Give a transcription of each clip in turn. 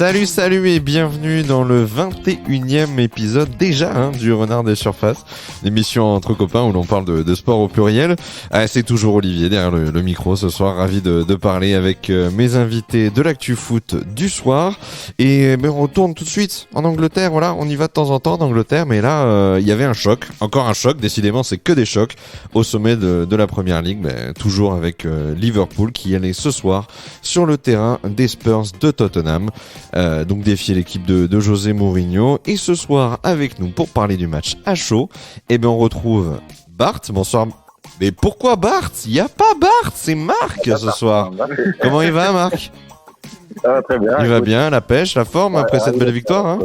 Salut et bienvenue dans le 21e épisode déjà du Renard des Surfaces, l'émission entre copains où l'on parle de sport au pluriel. C'est toujours Olivier derrière le micro ce soir, ravi de parler avec mes invités de l'actu foot du soir. Et on retourne tout de suite en Angleterre, voilà, on y va de temps en temps en Angleterre, mais là il y avait un choc, encore un choc, décidément c'est que des chocs au sommet de la Première Ligue, toujours avec Liverpool qui allait ce soir sur le terrain des Spurs de Tottenham. Donc défier l'équipe de José Mourinho. Et ce soir avec nous pour parler du match à chaud, on retrouve Bart. Bonsoir. Mais pourquoi Bart? Il n'y a pas Bart, c'est Marc ce soir. Comment il va Marc? Ça va très bien. Il va bien, la pêche, la forme après cette belle victoire hein.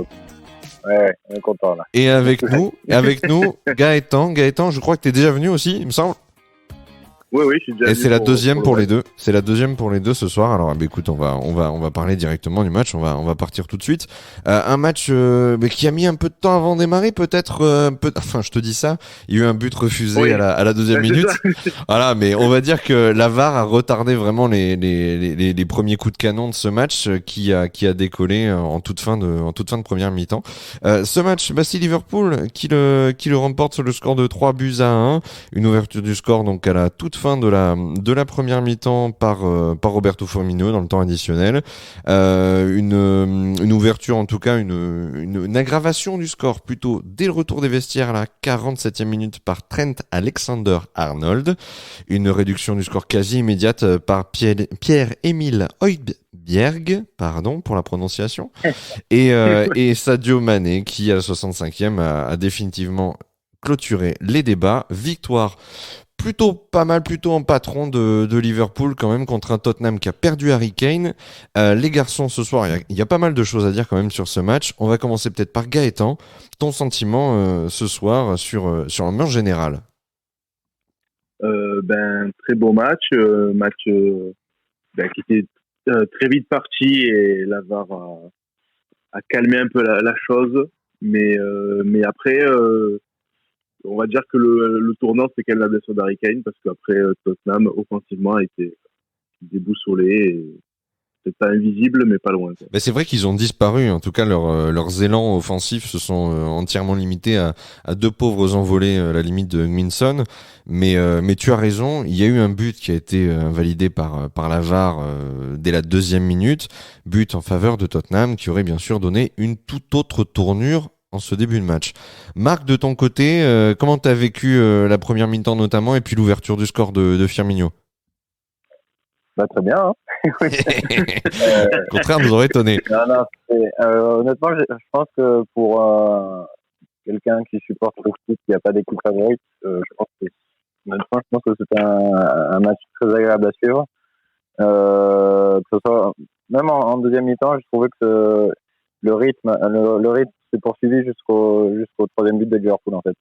Ouais, on est content là. Et avec nous Gaëtan, je crois que tu es déjà venu aussi, il me semble. Oui, je suis déjà venu. Et c'est la deuxième pour les deux. C'est la deuxième pour les deux ce soir. Alors, écoute, on va parler directement du match. On va partir tout de suite. Un match qui a mis un peu de temps avant de démarrer, peut-être. Enfin, je te dis ça. Il y a eu un but refusé oui. à la deuxième minute. Voilà, mais on va dire que la VAR a retardé vraiment les premiers coups de canon de ce match qui a décollé en toute fin de première mi-temps. Ce match, c'est Liverpool qui le remporte sur le score de 3-1. Une ouverture du score donc à la toute fin de la première mi-temps par Roberto Firmino dans le temps additionnel. Une ouverture, en tout cas, une aggravation du score plutôt dès le retour des vestiaires à la 47e minute par Trent Alexander-Arnold. Une réduction du score quasi immédiate par Pierre-Emile Højbjerg, pardon pour la prononciation, et Sadio Mané qui à la 65e a définitivement clôturé les débats. Victoire plutôt pas mal, plutôt en patron de Liverpool quand même contre un Tottenham qui a perdu Harry Kane. Les garçons, ce soir, il y a pas mal de choses à dire quand même sur ce match. On va commencer peut-être par Gaëtan. Ton sentiment ce soir sur l'ambiance générale? Très beau match. Qui était très vite parti et la VAR a calmé un peu la chose. Mais après... on va dire que le tournant, c'est quand même la blessure d'Harry Kane, parce qu'après, Tottenham, offensivement, a été déboussolé. Et c'est pas invisible, mais pas loin. Mais c'est vrai qu'ils ont disparu. En tout cas, leurs élans offensifs se sont entièrement limités à deux pauvres envolées à la limite de Minson. Mais tu as raison, il y a eu un but qui a été invalidé par la VAR dès la deuxième minute. But en faveur de Tottenham, qui aurait bien sûr donné une toute autre tournure en ce début de match. Marc, de ton côté, comment t'as vécu la première mi-temps notamment et puis l'ouverture du score de Firmino? Très bien. Hein. Au contraire, nous aurait étonné. Honnêtement, je pense que pour quelqu'un qui supporte le foot, qui n'a pas d'équipe favorite, je pense que c'était un match très agréable à suivre. Que ce soit, même en deuxième mi-temps, je trouvais que le rythme s'est poursuivi jusqu'au troisième but de Liverpool en fait.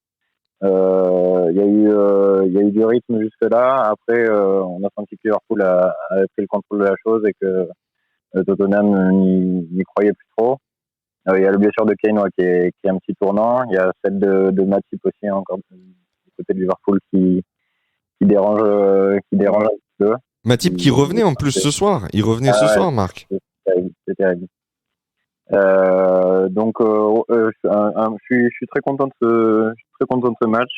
Il y a eu du rythme jusque là. Après, on a senti que Liverpool avait pris le contrôle de la chose et que Tottenham n'y croyait plus trop. Il y a la blessure de Kane qui est un petit tournant. Il y a celle de Matip aussi encore du côté de Liverpool qui dérange un petit peu. Matip qui revenait en plus ce soir. Il revenait ce soir, Marc. C'est terrible. Je suis très content de ce match.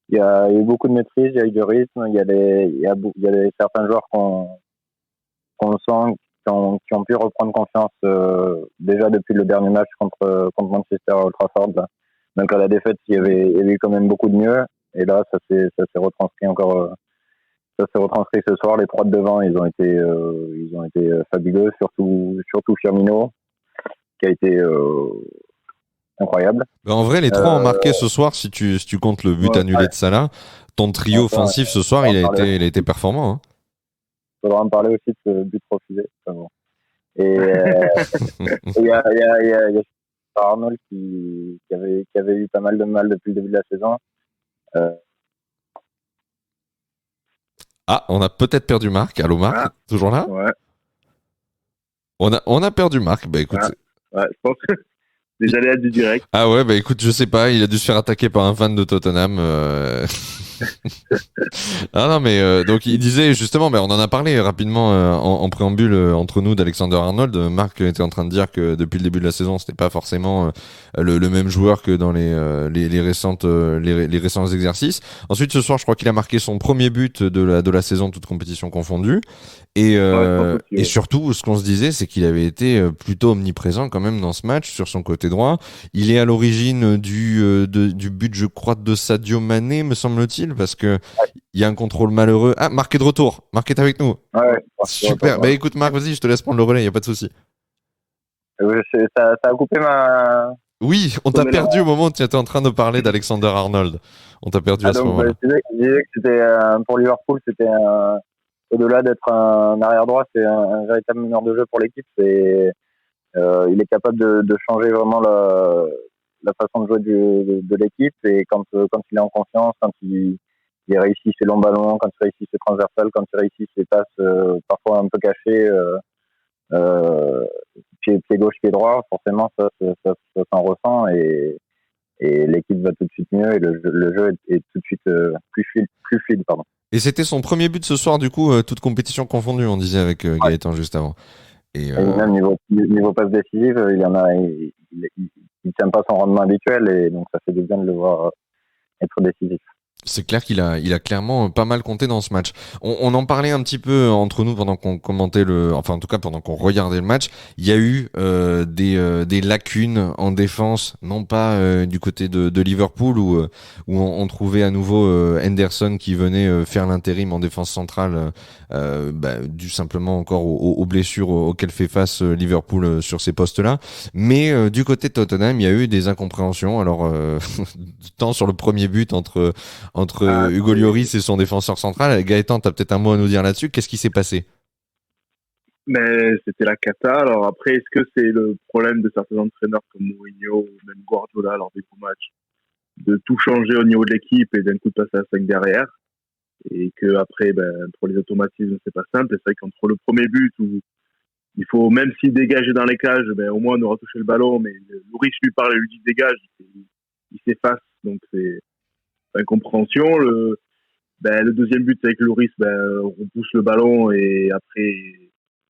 Il y a eu beaucoup de maîtrise, il y a eu du rythme, il y a certains joueurs qu'on sent qui ont pu reprendre confiance déjà depuis le dernier match contre Manchester à Old Trafford. Malgré la défaite, il y avait eu quand même beaucoup de mieux. Et là, ça s'est retranscrit encore. Ça s'est retranscrit ce soir. Les trois de devant, ils ont été fabuleux, surtout Firmino, qui a été incroyable. En vrai, les trois ont marqué ce soir. Si tu comptes le but annulé de Salah, ton trio offensif ce soir, il a été performant. Hein. Il faudra en parler aussi de ce but refusé. Bon. Et il y a Arnold qui avait eu pas mal de mal depuis le début de la saison. On a peut-être perdu Marc. Allô Marc, toujours là? Ouais. On a perdu Marc. Écoute. Ouais, je pense que des aléas du direct. Écoute, je sais pas, il a dû se faire attaquer par un fan de Tottenham. Ah non, mais donc il disait justement, on en a parlé rapidement en préambule entre nous d'Alexander Arnold. Marc était en train de dire que depuis le début de la saison, c'était pas forcément le même joueur que dans les récentes les récents exercices. Ensuite, ce soir, je crois qu'il a marqué son premier but de la saison, toute compétition confondue. Ouais, je pense aussi, Et ouais. surtout, ce qu'on se disait, c'est qu'il avait été plutôt omniprésent quand même dans ce match sur son côté droit. Il est à l'origine du but, je crois, de Sadio Mané, me semble-t-il, parce que il y a un contrôle malheureux. Ah, Marc est de retour. Marc est avec nous. Ouais, je Super. Bah écoute, Marc, vas-y, je te laisse prendre le relais, y a pas de souci. ça a coupé ma. Oui, on t'a Tourné la- perdu au moment où tu étais en train de parler d'Alexander Arnold. On t'a perdu Ah, à ce donc, moment-là. je disais que c'était pour Liverpool, c'était au-delà d'être un arrière droit, c'est un véritable meneur de jeu pour l'équipe. Il est capable de changer vraiment la façon de jouer de l'équipe. Et quand il est en confiance, quand il réussit ses longs ballons, quand il réussit ses transversales, quand il réussit ses passes parfois un peu cachées, euh, pied gauche, pied droit, forcément ça s'en ressent et l'équipe va tout de suite mieux et le jeu est tout de suite plus fluide, pardon. Et c'était son premier but ce soir, du coup, toute compétition confondue, on disait avec Gaëtan juste avant. Et Et même niveau passe décisive, il y en a, il tient pas son rendement habituel et donc ça fait du bien de le voir être décisif. c'est clair il a clairement pas mal compté dans ce match. On en parlait un petit peu entre nous pendant qu'on commentait enfin en tout cas pendant qu'on regardait le match. Il y a eu des lacunes en défense, non pas du côté de Liverpool où on trouvait à nouveau Henderson qui venait faire l'intérim en défense centrale, dû simplement encore aux blessures auxquelles fait face Liverpool sur ces postes-là. Mais du côté de Tottenham, il y a eu des incompréhensions. Alors tant sur le premier but entre Hugo Lloris et son défenseur central. Gaëtan, t'as peut-être un mot à nous dire là-dessus. Qu'est-ce qui s'est passé? Mais c'était la cata. Alors après, est-ce que c'est le problème de certains entraîneurs comme Mourinho ou même Guardiola lors des gros matchs de tout changer au niveau de l'équipe et d'un coup de passer à 5 derrière et que après, pour les automatismes, c'est pas simple. Et c'est vrai qu'entre le premier but où il faut, même s'il dégage dans les cages, au moins on aura touché le ballon, mais Lloris lui parle et lui dit dégage, il s'efface. Donc c'est incompréhension. Le deuxième but, c'est avec Lloris, on pousse le ballon et après,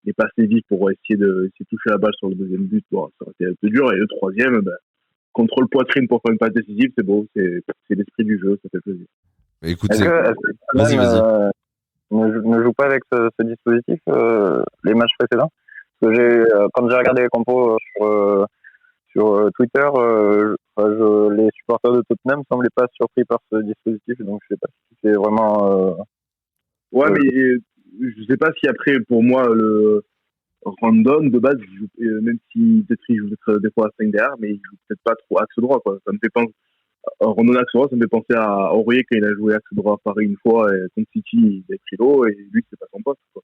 il est passé vite pour essayer de toucher la balle sur le deuxième but. Bon, ça aurait été un peu dur. Et le troisième, contrôle poitrine pour faire une passe décisive, c'est beau, c'est l'esprit du jeu, ça fait plaisir. Écoute, Est-ce que vas-y, vas-y. ne joue pas avec ce dispositif les matchs précédents? Parce que quand j'ai regardé les compos sur Twitter, les supporters de Tottenham semblaient pas surpris par ce dispositif, donc je sais pas si c'est vraiment. Ouais, mais je sais pas si après, pour moi, le Randon, de base, il joue, même si peut-être il joue des fois à 5 derrière, mais il joue peut-être pas trop axe droit, quoi. Ça me fait penser, Randon axe droit, ça me fait penser à Aurier quand il a joué axe droit à Paris une fois, et contre City, il a pris l'eau, et lui, c'est pas son poste, quoi.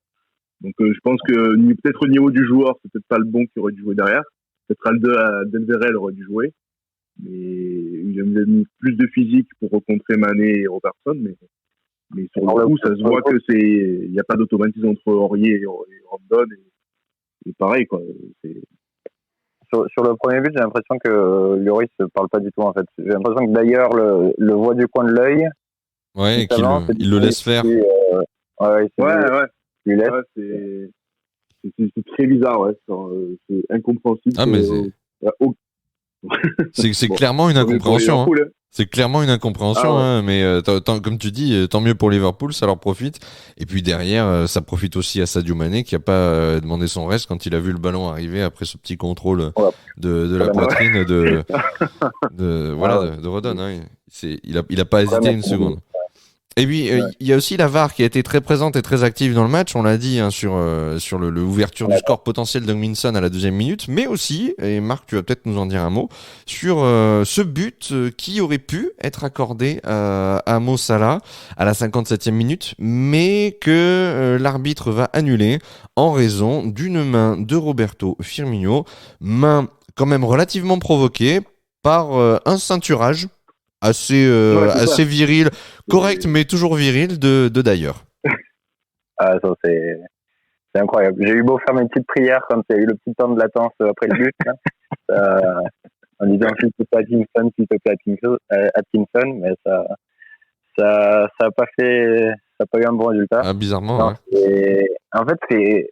Donc, je pense que peut-être au niveau du joueur, c'est peut-être pas le bon qui aurait dû jouer derrière. Peut-être Alderweireld aurait dû jouer. Mais il a mis plus de physique pour rencontrer Mané et Robertson, mais sur le coup, ça se voit que il n'y a pas d'automatisme entre Aurier et Rondon, et pareil, quoi. Sur le premier but, j'ai l'impression que Lloris ne parle pas du tout, en fait. J'ai l'impression que d'ailleurs le voit du coin de l'œil. Ouais, il le laisse faire. Il laisse. Ouais, c'est très bizarre, ouais. C'est incompréhensible. Ah, mais c'est Bon, clairement une incompréhension. Hein. C'est clairement une incompréhension, mais comme tu dis, tant mieux pour Liverpool, ça leur profite. Et puis derrière, ça profite aussi à Sadio Mané qui a pas demandé son reste quand il a vu le ballon arriver après ce petit contrôle de la poitrine de Rodon. Hein. Il a pas hésité une seconde. Et puis, il y a aussi la VAR qui a été très présente et très active dans le match. On l'a dit sur l'ouverture du score potentiel d'Heung-min Son à la 2e minute, mais aussi, et Marc, tu vas peut-être nous en dire un mot, sur ce but qui aurait pu être accordé à Mo Salah à la 57e minute, mais que l'arbitre va annuler en raison d'une main de Roberto Firmino, main quand même relativement provoquée par un ceinturage assez viril, correct, mais toujours viril de d'ailleurs. Ah, ça, c'est incroyable. J'ai eu beau faire mes petites prières quand il y a eu le petit temps de latence après le but, en disant s'il te plaît Atkinson, mais ça a pas fait, ça a pas eu un bon résultat. Ah, bizarrement, Non, ouais. en fait, il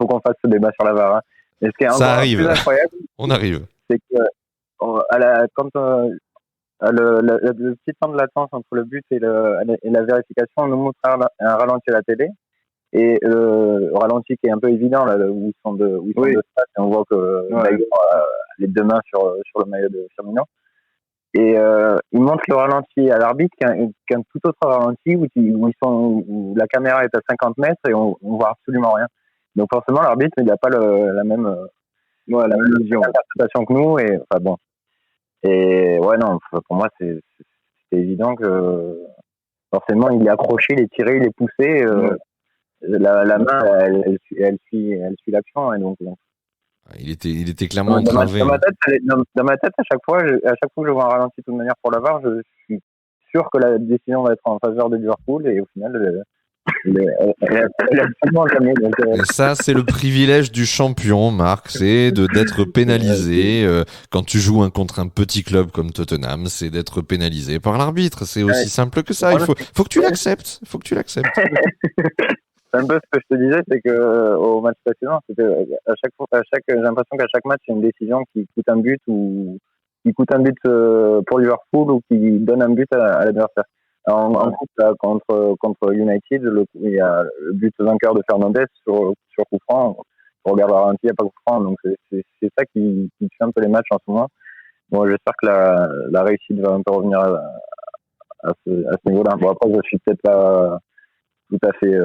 faut qu'on fasse ce débat sur la VAR. Hein. Et ce qui est Ça encore arrive. plus incroyable, On arrive. c'est que quand le petit temps de latence entre le but et la vérification, on nous montre un ralenti à la télé. Et le ralenti qui est un peu évident, là, où ils sont de face, et on voit que Bayo a les deux mains sur le maillot de Firmino. Et ils montrent le ralenti à l'arbitre, qu'un tout autre ralenti où la caméra est à 50 mètres et on voit absolument rien. Donc forcément, l'arbitre, il n'a pas la même interprétation que nous. Et enfin bon. Et ouais, non, pour moi, c'est évident que forcément, il est accroché, il est tiré, il est poussé. La main, elle suit l'action. Et donc, il était clairement entravé. Dans ma tête, à chaque fois que je vois un ralenti de toute manière pour la VAR, je suis sûr que la décision va être en faveur de Liverpool et au final, elle est absolument entamée. Et ça, c'est le privilège du champion, Marc, c'est d'être pénalisé quand tu joues contre un petit club comme Tottenham, c'est d'être pénalisé par l'arbitre. C'est aussi simple que ça. Il faut que tu l'acceptes. C'est un peu ce que je te disais, c'est que au match précédent, c'était j'ai l'impression qu'à chaque match, il y a une décision qui coûte un but ou qui coûte un but pour Liverpool ou qui donne un but à l'adversaire. En coupe là, contre United, il y a le but vainqueur de Fernandes sur coup franc. On regarde la ralenti, il n'y a pas coup franc, donc c'est ça qui tue un peu les matchs en ce moment. Bon, j'espère que la réussite va un peu revenir à ce niveau-là. Bon, après, je suis peut-être pas tout à fait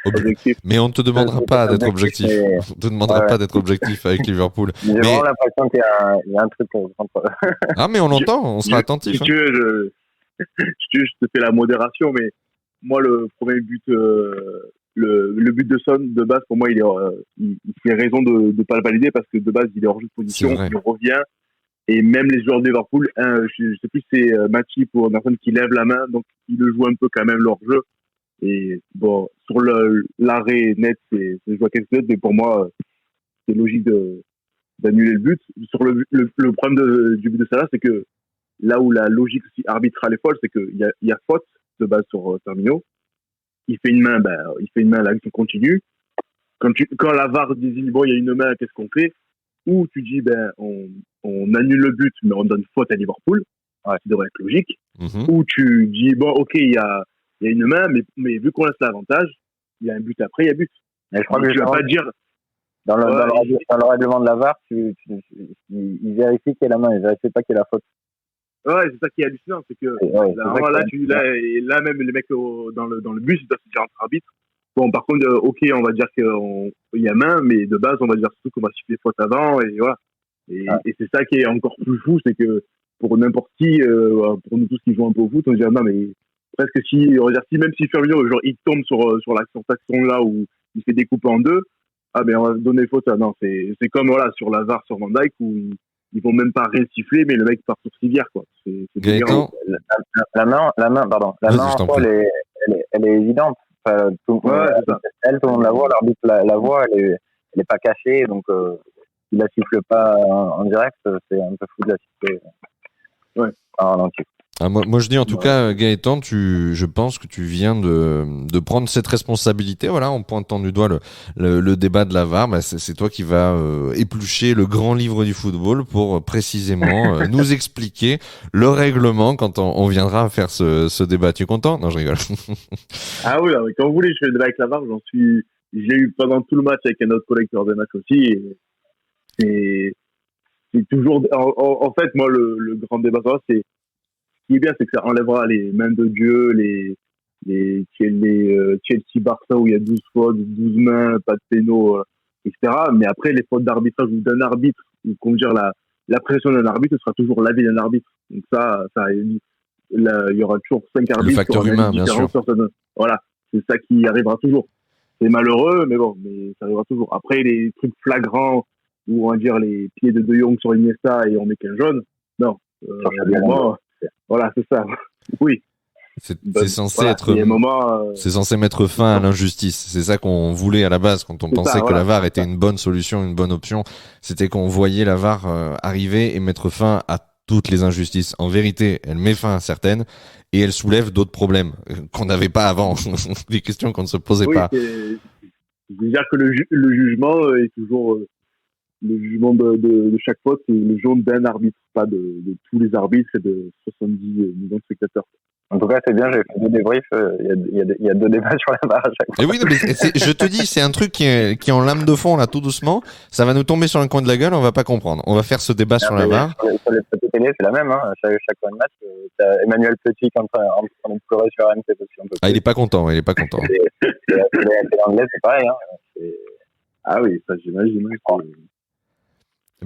objectif. Mais on ne te demandera pas d'être objectif. On te demandera pas d'être objectif avec Liverpool. J'ai vraiment l'impression qu'il y a un truc contre. Ah, mais on l'entend, on sera attentif. Si tu veux, je te fais la modération, mais moi, le premier but, le but de Son, de base, pour moi, il fait raison de ne pas le valider parce que de base, il est hors jeu de position, il revient. Et même les joueurs de Liverpool, je sais plus si c'est Matip ou Anderson qui lève la main, donc ils le jouent un peu quand même leur jeu. Et bon, sur l'arrêt net, c'est je vois quelque chose, mais pour moi, c'est logique d'annuler le but. Sur le problème du but de Salah, c'est que là où la logique aussi arbitrale est folle, c'est qu'il y a faute de base sur Firmino. Il fait une main, l'action continue. Quand la VAR dit bon, il y a une main, qu'est-ce qu'on fait? Ou tu dis on annule le but, mais on donne faute à Liverpool, ça devrait être logique. Ou tu dis bon, ok, il y a une main, mais vu qu'on laisse l'avantage, il y a un but après, il y a but. Mais je crois que tu vas pas dire dans le règlement de la VAR, il vérifie qu'il y a la main, il vérifie pas qu'il y a la faute. Ouais, c'est ça qui est hallucinant, c'est que là même les mecs dans le bus, ils doivent se dire entre arbitres. Bon, par contre, ok, on va dire qu'il y a main, mais de base, on va dire surtout qu'on va siffler faute avant, et voilà. Et c'est ça qui est encore plus fou, c'est que pour n'importe qui, pour nous tous qui jouons un peu au foot, on se dit non, mais presque même si Firmino, genre, il tombe sur cette action-là où il fait découper en deux, ben on va donner faute. Non, c'est comme voilà sur la VAR sur Van Dijk où ils vont même pas rien siffler, mais le mec part sur civière, quoi. C'est Gaëtan, la main, en soi, elle est évidente. Enfin, tout le monde la voit, l'arbitre la voit, elle est pas cachée, donc il la siffle pas en direct, c'est un peu fou de la siffler. En ralenti. Moi je dis en tout cas, Gaëtan, je pense que tu viens de prendre cette responsabilité, voilà, en pointant du doigt le débat de la VAR. Bah, c'est toi qui vas éplucher le grand livre du football pour précisément nous expliquer le règlement quand on viendra faire ce débat. Tu es content? Non, je rigole. Ah oui, quand vous voulez, je fais le débat avec la VAR. J'ai eu pendant tout le match avec un autre collecteur de match aussi. Et c'est toujours, en fait, moi, le grand débat, c'est ce qui est bien, c'est que ça enlèvera les mains de Dieu, les Chelsea-Barça où il y a 12 fautes, 12 mains, pas de pénaux, etc. Mais après, les fautes d'arbitrage ou d'un arbitre, ou comment dire, la pression d'un arbitre, ce sera toujours l'avis d'un arbitre. Donc il y aura toujours 5 arbitres. Le facteur humain, bien sûr. Voilà, c'est ça qui arrivera toujours. C'est malheureux, mais bon, mais ça arrivera toujours. Après, les trucs flagrants, où on va dire les pieds de De Jong sur Iniesta et on met qu'un jaune, non. Voilà, c'est ça. Oui. C'est censé être. C'est censé mettre fin à l'injustice. C'est ça qu'on voulait à la base quand on pensait que la VAR était une bonne solution, une bonne option. C'était qu'on voyait la VAR arriver et mettre fin à toutes les injustices. En vérité, elle met fin à certaines et elle soulève d'autres problèmes qu'on n'avait pas avant, des questions qu'on ne se posait Oui, pas. c'est-à-dire que le jugement est toujours le jugement de chaque faute, c'est le jugement d'un arbitre, pas de tous les arbitres et de 70 millions de spectateurs. En tout cas, c'est bien, j'ai fait 2 débriefs. Il y a 2 débats sur la barre à chaque fois. Et oui, non, mais je te dis, c'est un truc qui est en lame de fond, là, tout doucement. Ça va nous tomber sur un coin de la gueule, on va pas comprendre. On va faire ce débat sur la VAR. Sur les plateaux télé, c'est la même. Hein. Chaque fois de match, t'as Emmanuel Petit qui est en train de pleurer sur RMC parce qu'on peut. Ah, il est pas content, il est pas content. L'anglais, c'est pareil. Hein. Ah oui, ça j'imagine.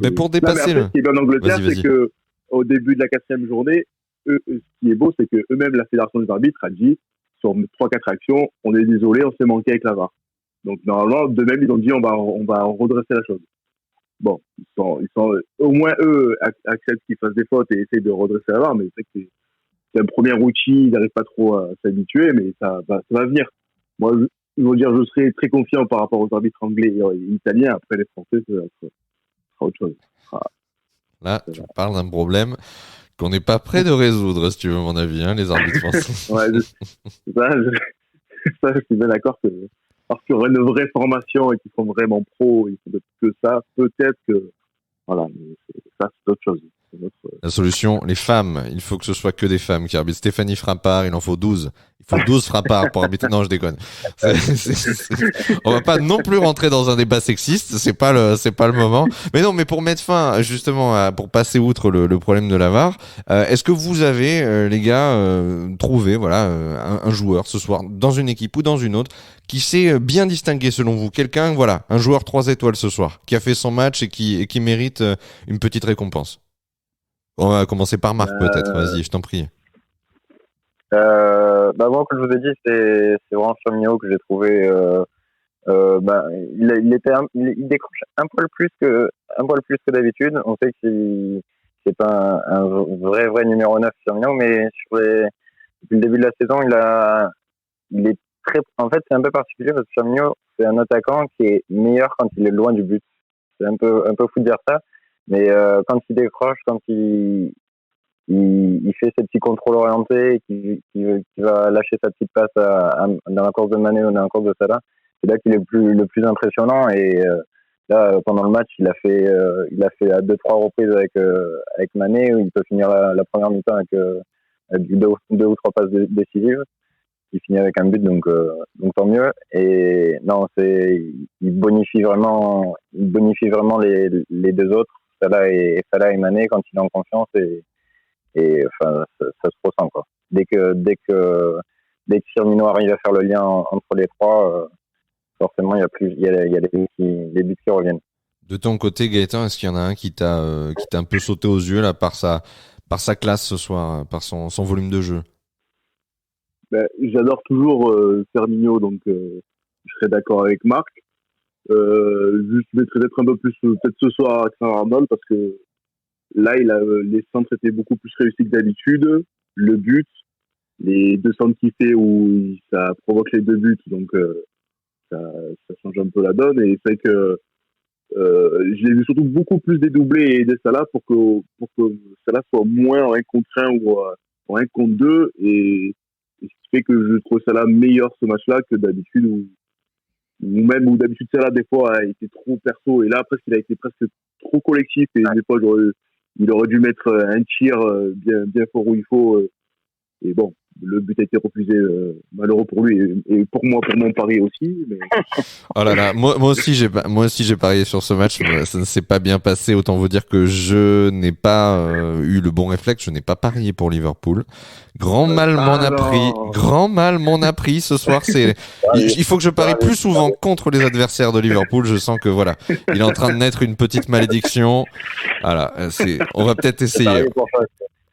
Mais pour dépasser ce qui est bien en Angleterre, Vas-y. c'est que au début de la 4e journée, ce qui est beau, c'est que eux-mêmes, la fédération des arbitres a dit sur 3-4 actions, on est désolé, on s'est manqué avec la VAR. Donc normalement, d'eux-mêmes, ils ont dit on va redresser la chose. Bon, ils sont au moins eux acceptent qu'ils fassent des fautes et essayent de redresser la VAR, mais c'est que c'est un premier outil, ils n'arrivent pas trop à s'habituer, mais ça va venir. Moi, je veux dire, je serais très confiant par rapport aux arbitres anglais et italiens. Après, les Français, ça sera autre chose. Là, tu parles d'un problème qu'on n'est pas prêt de résoudre, si tu veux mon avis, hein, les arbitres français. Ouais, je suis bien d'accord que parce qu'il y aurait une vraie formation et qu'ils sont vraiment pros, ils font que ça, peut-être que voilà, mais ça c'est autre chose. La solution, les femmes, il faut que ce soit que des femmes qui arbitrent. Stéphanie Frappard, il en faut 12. Il faut 12 Frappard pour arbitrer. Non, je déconne. On va pas non plus rentrer dans un débat sexiste, c'est pas le moment. Mais non, mais pour mettre fin, justement, pour passer outre le problème de la VAR, est-ce que vous avez, les gars, trouvé, voilà, un joueur ce soir, dans une équipe ou dans une autre, qui s'est bien distingué selon vous? Quelqu'un, voilà, un joueur 3 étoiles ce soir, qui a fait son match et qui mérite une petite récompense? On va commencer par Marc, peut-être. Vas-y, je t'en prie. Moi, comme je vous ai dit, c'est vraiment Firmino que j'ai trouvé. Il décroche un poil plus que d'habitude. On sait que c'est pas un vrai numéro 9 Firmino, mais depuis le début de la saison, il est très. En fait, c'est un peu particulier parce que Firmino, c'est un attaquant qui est meilleur quand il est loin du but. C'est un peu fou de dire ça. Mais quand il décroche, quand il fait ses petits contrôles orientés, qui va lâcher sa petite passe dans la course de Mané ou dans la course de Salah, c'est là qu'il est le plus impressionnant. Et là, pendant le match, il a fait à 2-3 reprises avec Mané, où il peut finir la première mi-temps avec 2 ou 3 passes décisives. Il finit avec un but, donc tant mieux. Et non, il bonifie vraiment les deux autres, Salah et Mané, quand il est en confiance, et enfin ça se ressent, quoi. Dès que Firmino arrive à faire le lien entre les trois, forcément il y a les buts qui reviennent. De ton côté, Gaëtan, est-ce qu'il y en a un qui t'a un peu sauté aux yeux là par sa classe ce soir, par son volume de jeu? J'adore toujours Firmino, donc je serais d'accord avec Marc. Juste je mettrais peut-être un peu plus peut-être ce soir Alexander Arnold, parce que là les centres étaient beaucoup plus réussis que d'habitude. Le but, les 2 centres qu'il fait où ça provoque les 2 buts, donc ça change un peu la donne. Et c'est que je l'ai vu surtout beaucoup plus dédoubler et aider Salah pour que Salah soit moins en 1 contre 1 ou en 1 contre 2, et ce qui fait que je trouve Salah meilleur ce match-là que d'habitude, ou même d'habitude Salah des fois a été trop perso, et là presque il a été presque trop collectif, et des fois il aurait dû mettre un tir bien fort où il faut, et bon, le but a été refusé, malheureux pour lui et pour moi, pour mon pari aussi. Mais... Oh là là, moi aussi j'ai parié sur ce match, ça ne s'est pas bien passé. Autant vous dire que je n'ai pas eu le bon réflexe, je n'ai pas parié pour Liverpool. Grand mal m'en a pris ce soir. Il faut que je parie plus souvent contre les adversaires de Liverpool. Je sens que voilà, il est en train de naître une petite malédiction. Voilà, on va peut-être essayer.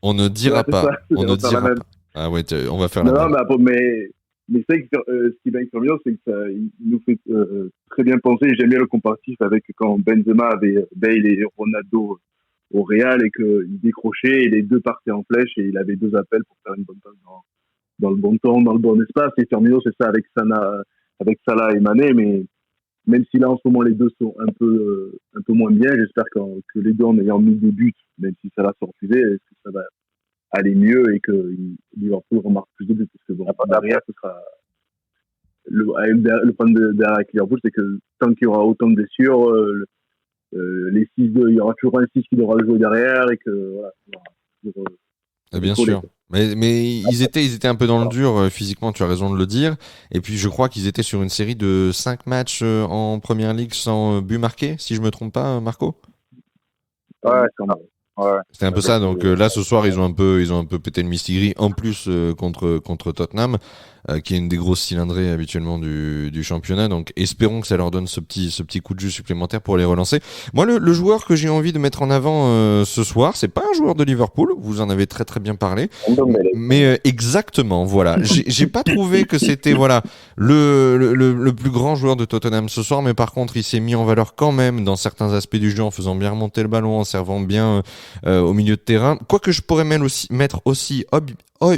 On ne dira pas. On ne dira pas. Ah ouais, on va faire la même. Mais c'est que ce qui est bien avec Firmino, c'est que il nous fait très bien penser. J'aime bien le comparatif avec quand Benzema avait Bale et Ronaldo au Real, et qu'il décrochait et les 2 partaient en flèche, et il avait 2 appels pour faire une bonne passe dans le bon temps, dans le bon espace. Et Firmino, c'est ça avec Salah et Mané, mais même si là en ce moment les deux sont un peu moins bien, j'espère que les deux en ayant mis des buts, même si ça va se refuser, est-ce que ça va aller mieux et que Liverpool remarque plus de buts, parce que bon, derrière ce sera le problème derrière avec Liverpool, c'est que tant qu'il y aura autant de blessures, les 6-2, il y aura toujours un 6 qui devra le jouer derrière et que voilà, toujours, Bien sûr. Mais ils étaient un peu dans le dur physiquement, tu as raison de le dire. Et puis je crois qu'ils étaient sur une série de 5 matchs en Première Ligue sans but marqué, si je me trompe pas, Marco. Ouais, c'était un peu ça. Donc là ce soir ils ont un peu pété le mistigris en plus contre Tottenham, qui est une des grosses cylindrées habituellement du championnat. Donc espérons que ça leur donne ce petit coup de jus supplémentaire pour les relancer. Moi le joueur que j'ai envie de mettre en avant ce soir, c'est pas un joueur de Liverpool, vous en avez très très bien parlé, mais exactement, voilà. J'ai pas trouvé que c'était voilà le plus grand joueur de Tottenham ce soir, mais par contre il s'est mis en valeur quand même dans certains aspects du jeu, en faisant bien remonter le ballon, en servant bien au milieu de terrain. Quoique je pourrais mettre aussi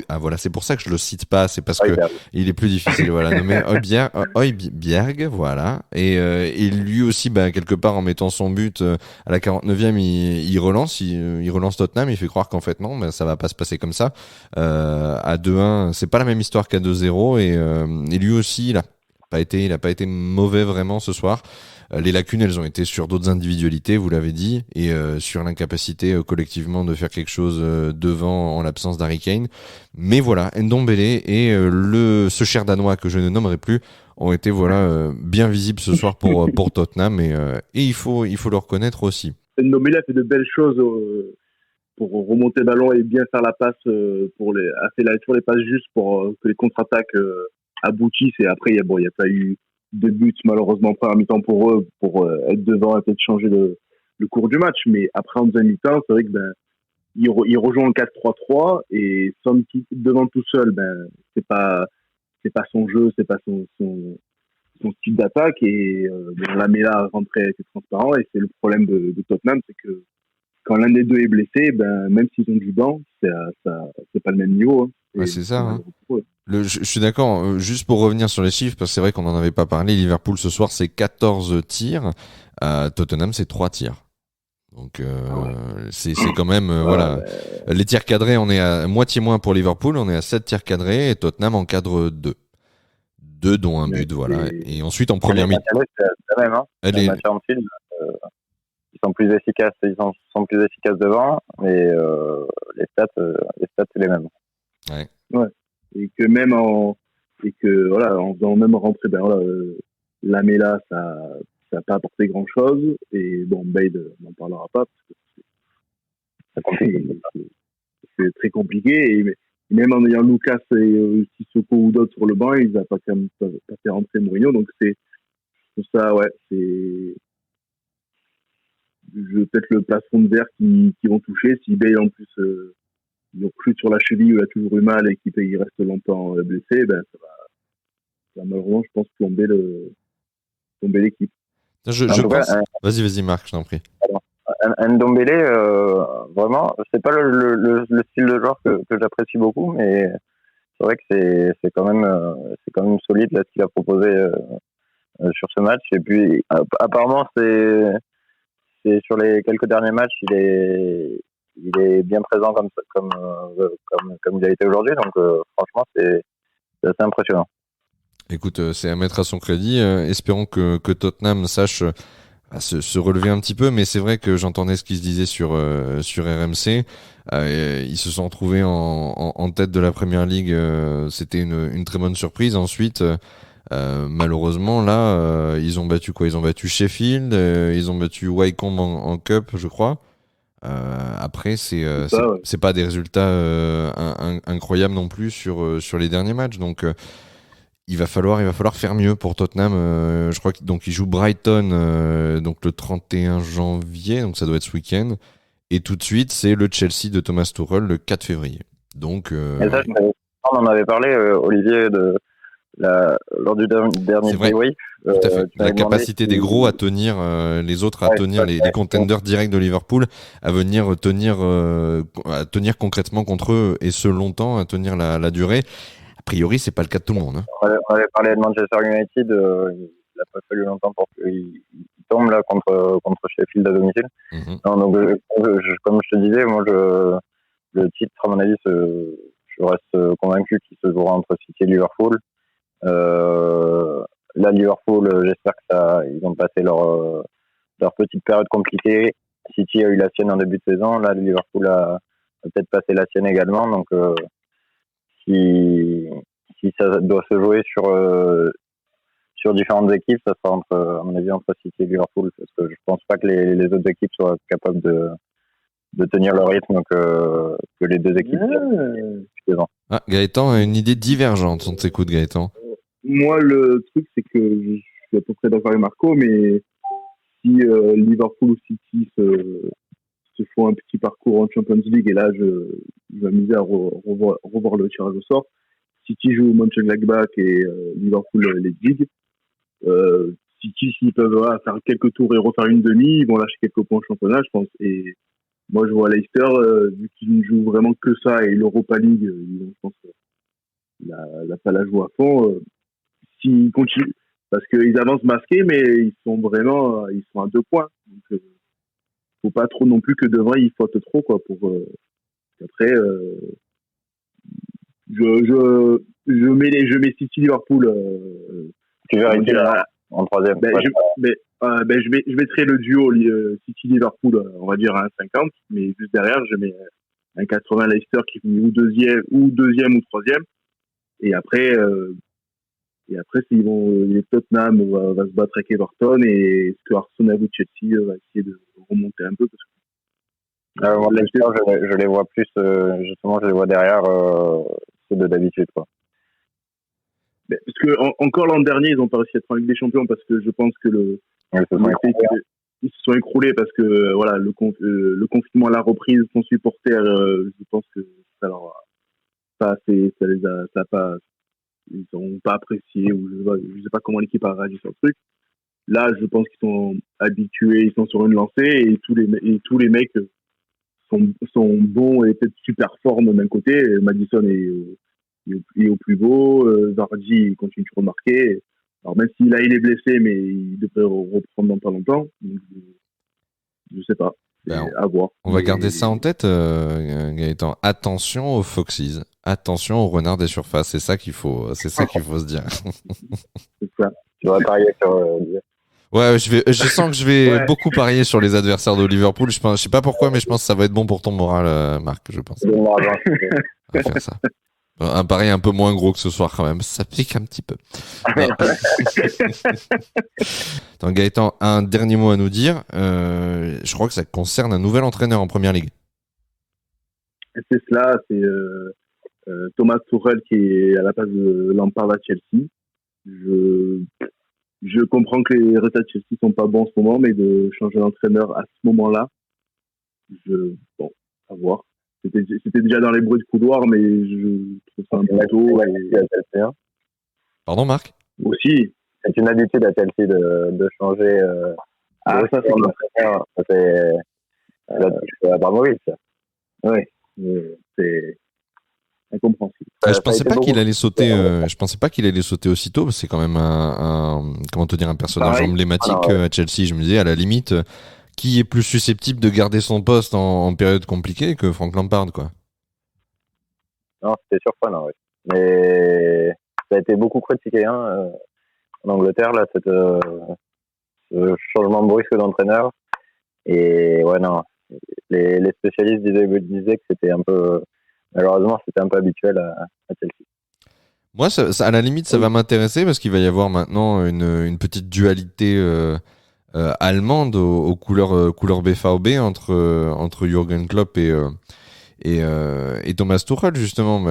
ah voilà, c'est pour ça que je le cite pas, c'est parce que il est plus difficile, voilà, nommé Højbjerg, voilà, et lui aussi, quelque part en mettant son but à la 49e, il relance Tottenham, il fait croire qu'en fait non, ça va pas se passer comme ça. À 2-1, c'est pas la même histoire qu'à 2-0, et lui aussi, il a pas été mauvais vraiment ce soir. Les lacunes, elles ont été sur d'autres individualités, vous l'avez dit, et sur l'incapacité collectivement de faire quelque chose devant en l'absence d'Harry Kane. Mais voilà, Ndombele et ce cher Danois que je ne nommerai plus ont été bien visibles ce soir pour Tottenham, et il faut le reconnaître aussi. Ndombele a fait de belles choses pour remonter le ballon et bien faire la passe, a fait toujours les passes justes pour que les contre-attaques aboutissent, et après il y a pas eu de buts malheureusement en première mi-temps pour eux, pour être devant et peut-être changer le cours du match. Mais après en deuxième mi-temps, c'est vrai que il rejoint le 4-3-3, et Son devant tout seul, c'est pas son jeu, c'est pas son style d'attaque, et Lamela rentrait assez transparent, et c'est le problème de Tottenham, c'est que quand l'un des deux est blessé, même s'ils ont du banc, c'est pas le même niveau, hein. Ouais, c'est ça, hein. Je suis d'accord, juste pour revenir sur les chiffres, parce que c'est vrai qu'on n'en avait pas parlé, Liverpool ce soir c'est 14 tirs, Tottenham c'est 3 tirs. Donc c'est quand même voilà. Les tirs cadrés, on est à moitié moins pour Liverpool, on est à 7 tirs cadrés, et Tottenham en cadre 2 dont un but, voilà. Et ensuite en première mi-temps, c'est la même, hein. Ils sont plus efficaces, sont plus efficaces devant, mais les stats c'est les mêmes. Ouais. Et que même en faisant même rentrer Lamela, ça n'a pas apporté grand chose, et bon, Bale n'en parlera pas parce que c'est très compliqué, et même en ayant Lucas et Sissoko ou d'autres sur le banc, ils n'ont pas fait rentrer Mourinho, donc c'est pour ça, ouais, c'est peut-être le plafond de verre qui vont toucher. Si Bale en plus il recrute sur la cheville où il a toujours eu mal et qu'il reste longtemps blessé, ça va malheureusement, je pense, plomber l'équipe. Je pense... Vas-y Marc, je t'en prie. Ndombele, vraiment, c'est pas le style de joueur que j'apprécie beaucoup, mais c'est vrai que c'est quand même solide là, ce qu'il a proposé sur ce match. Et puis apparemment c'est sur les quelques derniers matchs, il est bien présent comme il a été aujourd'hui, donc franchement c'est assez impressionnant. Écoute, c'est à mettre à son crédit. Espérons que Tottenham sache se relever un petit peu, mais c'est vrai que j'entendais ce qui se disait sur RMC. Ils se sont retrouvés en tête de la Première Ligue. C'était une très bonne surprise. Ensuite, malheureusement, là, ils ont battu quoi ? Ils ont battu Sheffield, ils ont battu Wycombe en Cup, je crois. Après, c'est pas des résultats incroyables non plus sur les derniers matchs. Donc il va falloir faire mieux pour Tottenham. Je crois qu'ils jouent Brighton donc le 31 janvier, donc ça doit être ce week-end. Et tout de suite, c'est le Chelsea de Thomas Tuchel le 4 février. Donc et ça, on en avait parlé, Olivier, lors du dernier débrief. Tout à fait. La capacité des gros à tenir les autres, à tenir les contenders directs de Liverpool, à venir tenir concrètement contre eux, et ce longtemps, à tenir la durée. A priori, c'est pas le cas de tout le monde. Hein. On avait parlé de Manchester United, il a pas fallu longtemps pour qu'il tombe là contre Sheffield à domicile. Non, donc comme je te disais, moi le titre à mon avis, je reste convaincu qu'il se jouera entre City et Liverpool. Là, Liverpool, j'espère que ils ont passé leur petite période compliquée. City a eu la sienne en début de saison. Là, Liverpool a peut-être passé la sienne également. Donc, si ça doit se jouer sur différentes équipes, ça sera à mon avis, entre City et Liverpool, parce que je pense pas que les autres équipes soient capables de tenir le rythme que les deux équipes. Gaëtan a une idée divergente. On t'écoute, Gaëtan. Moi, le truc, c'est que je suis à peu près d'accord avec Marco, mais si Liverpool ou City se font un petit parcours en Champions League, et là, je vais m'amuser à revoir le tirage au sort. City joue Mönchengladbach et Liverpool les League. City, s'ils peuvent faire quelques tours et refaire une demi, ils vont lâcher quelques points au championnat, je pense. Et moi, je vois Leicester, vu qu'ils ne jouent vraiment que ça, et l'Europa League, ils vont, je pense, pas la jouer à fond. S'ils continuent, parce qu'ils avancent masqués, mais ils sont à 2 points. Donc, faut pas trop non plus que devant ils faute trop, quoi, après, je mets City Liverpool. Tu vérifies là, en troisième. Je mettrai le duo City Liverpool, on va dire à 1,50, mais juste derrière je mets un 80 Leicester qui finit ou deuxième ou troisième. Et après les Tottenham va se battre avec Everton, et est-ce que Arsenal ou Chelsea va essayer de remonter un peu, parce que moi, Leicester, je les vois plus, justement, je les vois derrière ceux de d'habitude, quoi. Parce que encore l'an dernier, ils ont pas réussi à être en Ligue des Champions, parce que je pense que ils se sont écroulés, parce que voilà, le confinement à la reprise, son supporter, je pense que ça leur a pas assez, ils n'ont pas apprécié, ou je sais pas comment l'équipe a réagi sur le truc. Là, je pense qu'ils sont habitués, ils sont sur une lancée, et tous les mecs sont bons et peut-être super formes d'un côté. Maddison est au plus beau, Vardy continue de remarquer. Alors même s'il est blessé, mais il devrait reprendre dans pas longtemps. Donc, je sais pas, à voir. On va garder ça en tête, Gaëtan. Attention aux Foxes, attention aux renards des surfaces. C'est ça qu'il faut se dire. C'est ça. Tu vas parier sur. Ouais, je sens que je vais beaucoup parier sur les adversaires de Liverpool. Je sais pas pourquoi, mais je pense que ça va être bon pour ton moral, Marc, je pense. On va faire ça. Un pari un peu moins gros que ce soir quand même, ça pique un petit peu. Attends, Gaëtan, un dernier mot à nous dire. Je crois que ça concerne un nouvel entraîneur en Première Ligue. C'est cela, c'est Thomas Tuchel qui est à la place de Lampard à Chelsea. Je comprends que les résultats de Chelsea sont pas bons en ce moment, mais de changer d'entraîneur à ce moment-là, à voir. C'était déjà dans les bruits de couloir, mais je trouve ça un peu tôt. Pardon, Marc ? Aussi, c'est une habitude à Chelsea de changer. Ça, c'est l'entraîneur. C'est Abramovich, ça. Oui, c'est incompréhensible. Je pensais pas qu'il allait sauter. Je pensais pas qu'il allait sauter aussitôt. C'est quand même un personnage emblématique à Chelsea. Je me disais, à la limite, qui est plus susceptible de garder son poste en période compliquée que Frank Lampard, quoi. Non, c'était surprenant, oui. Mais ça a été beaucoup critiqué en Angleterre, là, ce changement brusque d'entraîneur. Et ouais, non, les spécialistes disaient que c'était un peu, malheureusement, c'était un peu habituel à Chelsea. Moi, à la limite, ça va m'intéresser, parce qu'il va y avoir maintenant une petite dualité allemande aux couleurs BVB entre Jürgen Klopp et Thomas Tuchel, justement,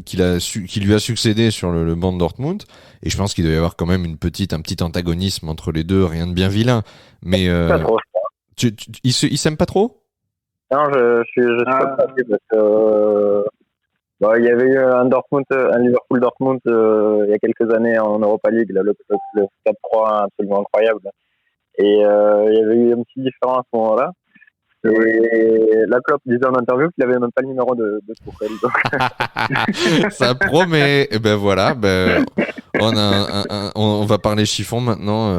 qui lui a succédé sur le banc de Dortmund. Et je pense qu'il doit y avoir quand même un petit antagonisme entre les deux, rien de bien vilain. Mais pas trop. Ils s'aiment pas trop ? Non, je suis pas parti, parce que il y avait eu un Liverpool Dortmund il y a quelques années en Europa League, là, le 4-3 absolument incroyable. Et il y avait eu un petit différent à ce moment-là. Et la Klopp disait en interview qu'il avait même pas le numéro de Tuchel. Ça promet. Et ben voilà. On va parler chiffon maintenant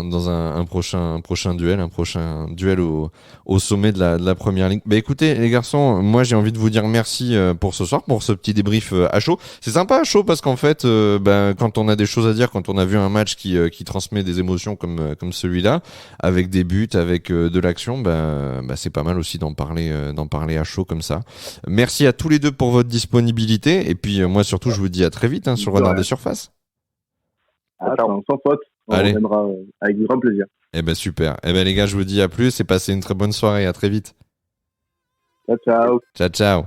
dans un prochain duel au sommet de la première ligue. Bah écoutez les garçons, moi j'ai envie de vous dire merci pour ce soir, pour ce petit débrief à chaud. C'est sympa à chaud parce qu'en fait quand on a des choses à dire, quand on a vu un match qui transmet des émotions comme celui-là, avec des buts, avec de l'action, c'est pas mal aussi d'en parler à chaud comme ça. Merci à tous les deux pour votre disponibilité et puis moi surtout je vous dis à très vite sur Renard des Surfaces. Sans faute, on reviendra avec grand plaisir. Eh ben super. Eh ben les gars, je vous dis à plus et passez une très bonne soirée. À très vite. Ciao. Ciao.